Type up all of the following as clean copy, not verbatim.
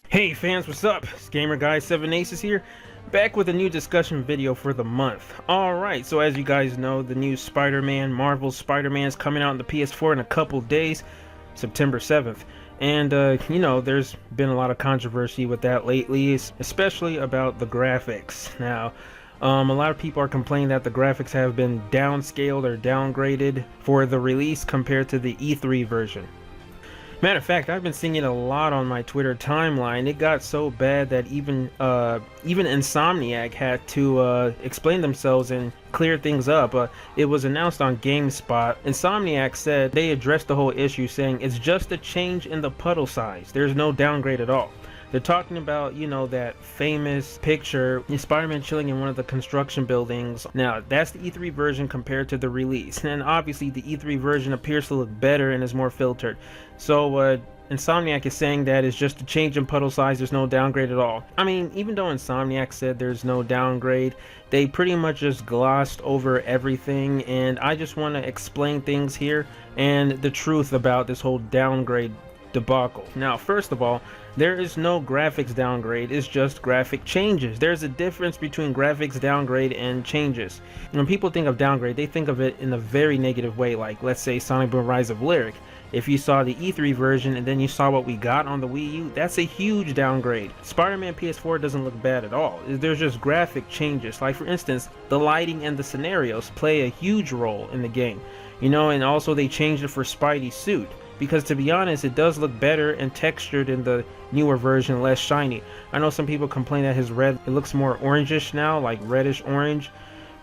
Hey fans, what's up? It's Gamer Guy 7 Aces here, back with a new discussion video for the month. Alright, so as you guys know, the new Spider-Man, Marvel's Spider-Man is coming out on the PS4 in a couple days, September 7th. And, you know, there's been a lot of controversy with that lately, especially about the graphics. Now, a lot of people are complaining that the graphics have been downscaled or downgraded for the release compared to the E3 version. Matter of fact, I've been seeing it a lot on my Twitter timeline. It got so bad that even Insomniac had to explain themselves and clear things up. It was announced on GameSpot. Insomniac said they addressed the whole issue, saying it's just a change in the puddle size. There's no downgrade at all. They're talking about, you know, that famous picture, Spider-Man chilling in one of the construction buildings. Now, that's the E3 version compared to the release. And obviously, the E3 version appears to look better and is more filtered. So, Insomniac is saying that it's just a change in puddle size, there's no downgrade at all. I mean, even though Insomniac said there's no downgrade, they pretty much just glossed over everything. And I just want to explain things here and the truth about this whole downgrade debacle. Now, first of all, there is no graphics downgrade, it's just graphic changes. There's a difference between graphics downgrade and changes. When people think of downgrade, they think of it in a very negative way, like let's say Sonic Boom Rise of Lyric. If you saw the E3 version and then you saw what we got on the Wii U, that's a huge downgrade. Spider-Man PS4 doesn't look bad at all. There's just graphic changes. Like for instance, the lighting and the scenarios play a huge role in the game. You know, and also they changed it for Spidey's suit. Because to be honest, it does look better and textured in the newer version, less shiny. I know some people complain that his red, it looks more orangish now, like reddish orange.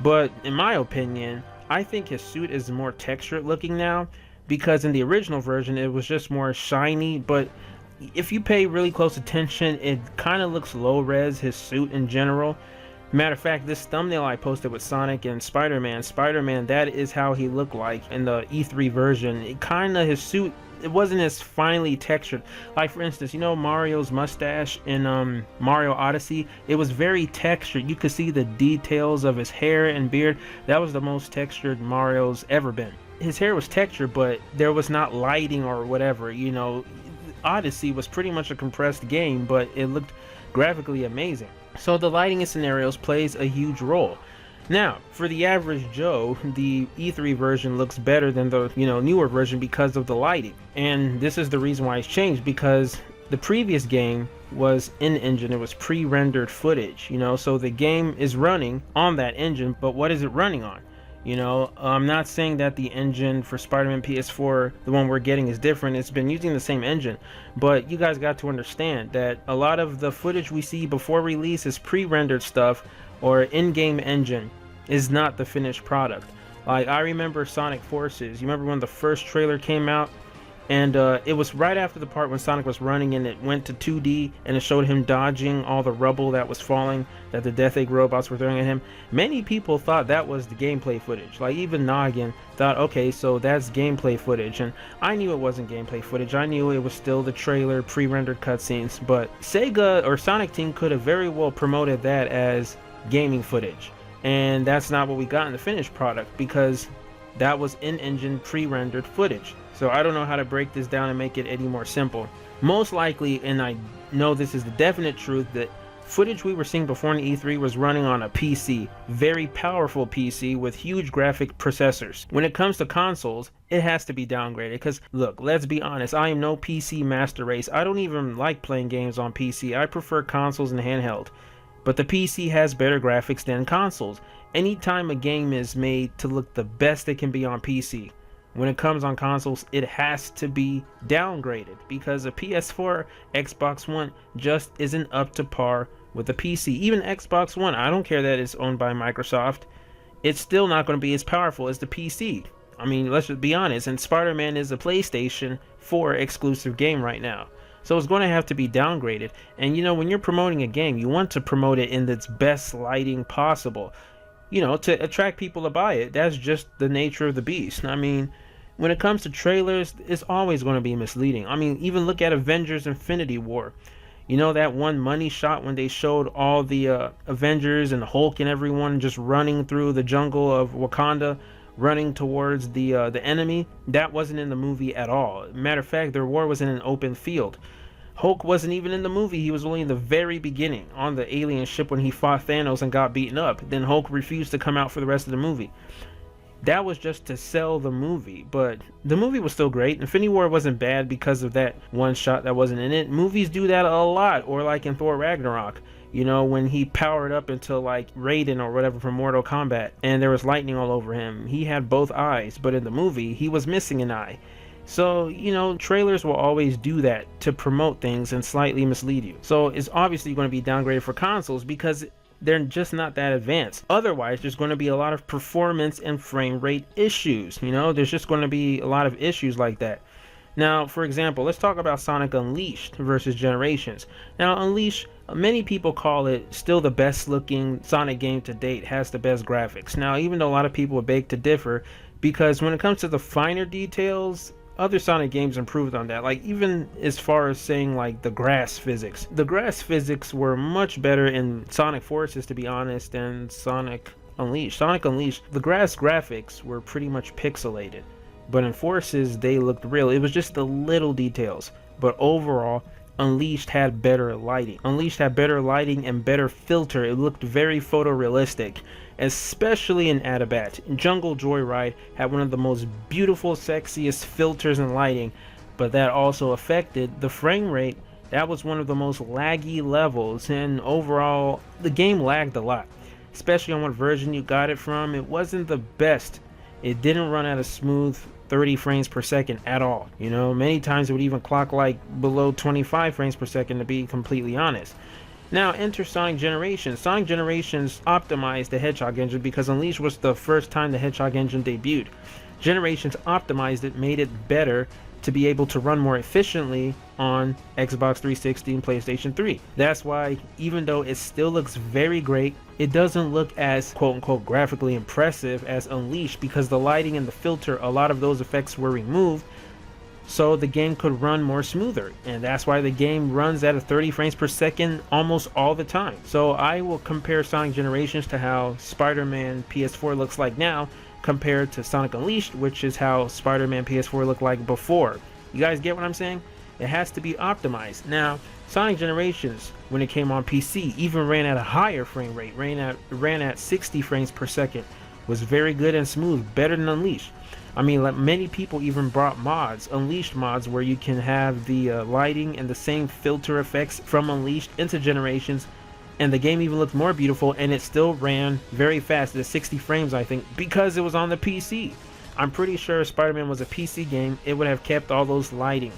But in my opinion, I think his suit is more textured looking now. Because in the original version, it was just more shiny. But if you pay really close attention, it kind of looks low res, his suit in general. Matter of fact, this thumbnail I posted with Sonic and Spider-Man, that is how he looked like in the E3 version. It kind of, his suit, it wasn't as finely textured. Like for instance, you know Mario's mustache in Mario Odyssey? It was very textured. You could see the details of his hair and beard. That was the most textured Mario's ever been. His hair was textured, but there was not lighting or whatever, you know. Odyssey was pretty much a compressed game, but it looked graphically amazing. So the lighting and scenarios plays a huge role. Now, for the average Joe, the E3 version looks better than the, you know, newer version because of the lighting. And this is the reason why it's changed, because the previous game was in-engine, it was pre-rendered footage, you know, so the game is running on that engine, but what is it running on? You know, I'm not saying that the engine for Spider-Man PS4, the one we're getting, is different. It's been using the same engine, but you guys got to understand that a lot of the footage we see before release is pre-rendered stuff or in-game engine, is not the finished product. Like I remember Sonic Forces. You remember when the first trailer came out? And it was right after the part when Sonic was running and it went to 2D and it showed him dodging all the rubble that was falling, that the Death Egg robots were throwing at him. Many people thought that was the gameplay footage. Like even Noggin thought, okay, so that's gameplay footage. And I knew it wasn't gameplay footage. I knew it was still the trailer, pre-rendered cutscenes. But Sega or Sonic Team could have very well promoted that as gaming footage. And that's not what we got in the finished product, because that was in-engine pre-rendered footage. So I don't know how to break this down and make it any more simple. Most likely, and I know this is the definite truth, that footage we were seeing before in E3 was running on a PC, very powerful PC with huge graphic processors. When it comes to consoles, it has to be downgraded, because look, let's be honest, I am no PC master race. I don't even like playing games on PC. I prefer consoles and handheld. But the PC has better graphics than consoles. Anytime a game is made to look the best it can be on PC, when it comes on consoles, it has to be downgraded, because a PS4, Xbox One just isn't up to par with the PC. Even Xbox One, I don't care that it's owned by Microsoft, it's still not going to be as powerful as the PC. I mean, let's just be honest, and Spider-Man is a PlayStation 4 exclusive game right now. So it's going to have to be downgraded. And you know, when you're promoting a game, you want to promote it in its best lighting possible, you know, to attract people to buy it. That's just the nature of the beast. I mean, when it comes to trailers, it's always going to be misleading. I mean, even look at Avengers Infinity War. You know that one money shot when they showed all the Avengers and Hulk and everyone just running through the jungle of Wakanda? running towards the enemy. That wasn't in the movie at all. Matter of fact, their war was in an open field. Hulk wasn't even in the movie. He was only in the very beginning on the alien ship when he fought Thanos and got beaten up. Then Hulk refused to come out for the rest of the movie. That was just to sell the movie, but the movie was still great. Infinity War wasn't bad because of that one shot that wasn't in it. Movies do that a lot, or like in Thor Ragnarok, you know, when he powered up into like Raiden or whatever from Mortal Kombat and there was lightning all over him. He had both eyes, but in the movie he was missing an eye. So, you know, trailers will always do that to promote things and slightly mislead you. So it's obviously going to be downgraded for consoles because they're just not that advanced. Otherwise, there's going to be a lot of performance and frame rate issues. You know, there's just going to be a lot of issues like that. Now, for example, let's talk about Sonic Unleashed versus Generations. Now, Unleashed, many people call it still the best looking Sonic game to date, has the best graphics. Now, even though a lot of people would beg to differ, because when it comes to the finer details, other Sonic games improved on that. Like, even as far as saying like the grass physics. The grass physics were much better in Sonic Forces, to be honest, than Sonic Unleashed. Sonic Unleashed, the grass graphics were pretty much pixelated. But in Forces, they looked real. It was just the little details. But overall, Unleashed had better lighting. Unleashed had better lighting and better filter. It looked very photorealistic, especially in Adabat. Jungle Joyride had one of the most beautiful, sexiest filters and lighting, but that also affected the frame rate. That was one of the most laggy levels, and overall, the game lagged a lot, especially on what version you got it from. It wasn't the best. It didn't run at a smooth 30 frames per second at all. You know, many times it would even clock like below 25 frames per second, to be completely honest. Now enter Sonic Generations. Sonic Generations optimized the Hedgehog engine because Unleashed was the first time the Hedgehog engine debuted. Generations optimized it, made it better to be able to run more efficiently on Xbox 360 and PlayStation 3. That's why, even though it still looks very great, it doesn't look as quote-unquote graphically impressive as Unleashed, because the lighting and the filter, a lot of those effects were removed, so the game could run more smoother, and that's why the game runs at a 30 frames per second almost all the time. So I will compare Sonic Generations to how Spider-Man PS4 looks like now, compared to Sonic Unleashed, which is how Spider-Man PS4 looked like before. You guys get what I'm saying? It has to be optimized. Now, Sonic Generations, when it came on PC, even ran at a higher frame rate, ran at 60 frames per second, was very good and smooth, better than Unleashed. I mean, like, many people even brought mods, Unleashed mods, where you can have the lighting and the same filter effects from Unleashed into Generations, and the game even looked more beautiful, and it still ran very fast at 60 frames, I think, because it was on the PC. I'm pretty sure if Spider-Man was a PC game, it would have kept all those lighting.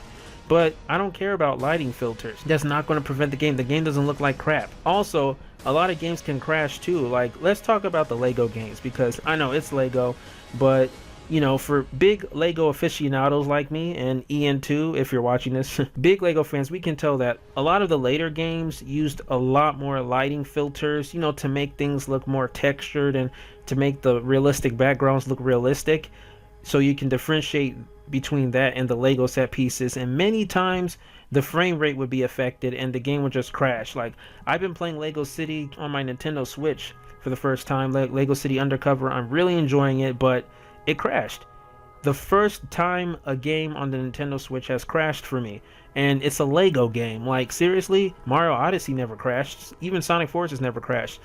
But I don't care about lighting filters. That's not going to prevent the game. The game doesn't look like crap. Also, a lot of games can crash too. Like, let's talk about the Lego games, because I know it's Lego, but you know, for big Lego aficionados like me, and Ian too, if you're watching this, big Lego fans, we can tell that a lot of the later games used a lot more lighting filters, you know, to make things look more textured and to make the realistic backgrounds look realistic. So you can differentiate between that and the Lego set pieces, and many times the frame rate would be affected and the game would just crash. Like, I've been playing Lego City on my Nintendo Switch for the first time, Lego City Undercover. I'm really enjoying it, but it crashed. The first time a game on the Nintendo Switch has crashed for me, and it's a Lego game. Like, seriously, Mario Odyssey never crashed, even Sonic Forces never crashed,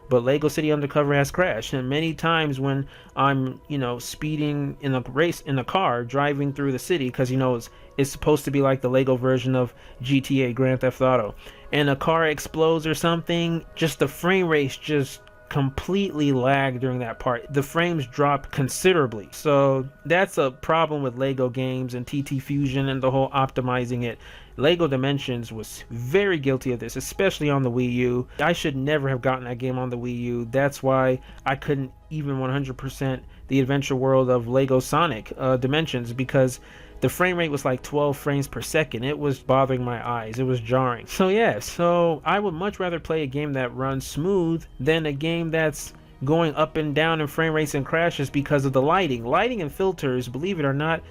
but Lego City Undercover has crashed. And many times when I'm, you know, speeding in a race in a car driving through the city, because, you know, it's supposed to be like the Lego version of GTA, Grand Theft Auto, and a car explodes or something, just the frame rate just completely lag during that part. The frames drop considerably. So that's a problem with Lego games and TT Fusion and the whole optimizing it. Lego Dimensions was very guilty of this, especially on the Wii U. I should never have gotten that game on the Wii U. That's why I couldn't even 100% the adventure world of Lego Sonic Dimensions, because the frame rate was like 12 frames per second. It was bothering my eyes. It was jarring. So yeah, so I would much rather play a game that runs smooth than a game that's going up and down in frame rates and crashes because of the lighting. Lighting and filters, believe it or not,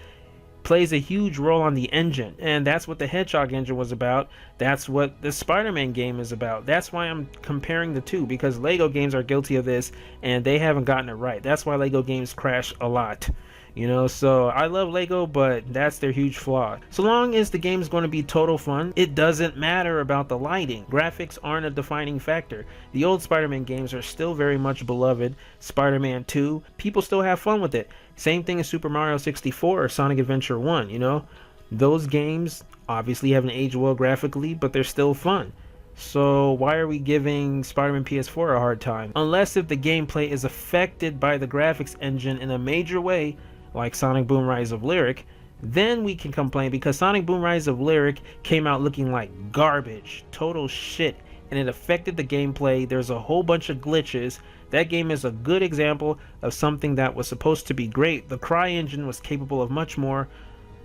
plays a huge role on the engine, and that's what the Hedgehog engine was about. That's what the Spider-Man game is about. That's why I'm comparing the two, because Lego games are guilty of this and they haven't gotten it right. That's why Lego games crash a lot. You know, so I love Lego, but that's their huge flaw. So long as the game's going to be total fun, it doesn't matter about the lighting. Graphics aren't a defining factor. The old Spider-Man games are still very much beloved. Spider-Man 2, people still have fun with it. Same thing as Super Mario 64 or Sonic Adventure 1, you know? Those games obviously haven't aged well graphically, but they're still fun. So why are we giving Spider-Man PS4 a hard time? Unless if the gameplay is affected by the graphics engine in a major way, like Sonic Boom Rise of Lyric, then we can complain, because Sonic Boom Rise of Lyric came out looking like garbage, total shit, and it affected the gameplay. There's a whole bunch of glitches. That game is a good example of something that was supposed to be great. The Cry engine was capable of much more,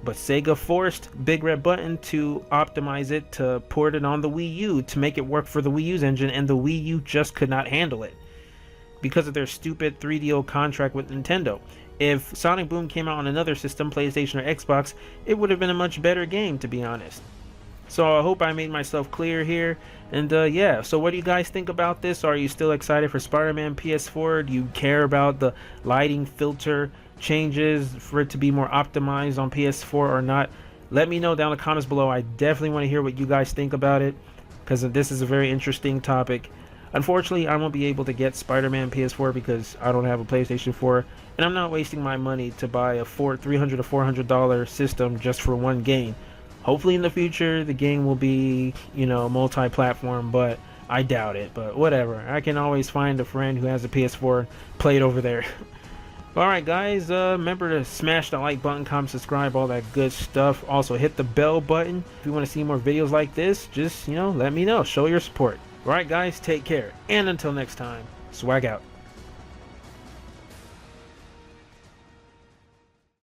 but Sega forced Big Red Button to optimize it, to port it on the Wii U, to make it work for the Wii U's engine, and the Wii U just could not handle it because of their stupid 3DO contract with Nintendo. If Sonic Boom came out on another system, PlayStation or Xbox, it would have been a much better game, to be honest. So I hope I made myself clear here. And yeah, so what do you guys think about this? Are you still excited for Spider-Man PS4? Do you care about the lighting filter changes for it to be more optimized on PS4 or not? Let me know down in the comments below. I definitely want to hear what you guys think about it, because this is a very interesting topic. Unfortunately, I won't be able to get Spider-Man PS4 because I don't have a PlayStation 4, and I'm not wasting my money to buy a $300 to $400 system just for one game. Hopefully in the future the game will be, you know, multi-platform, but I doubt it. But whatever, I can always find a friend who has a PS4, play it over there. Alright guys, remember to smash the like button, comment, subscribe, all that good stuff. Also hit the bell button. If you want to see more videos like this, just, you know, let me know. Show your support. Alright guys, take care. And until next time, swag out.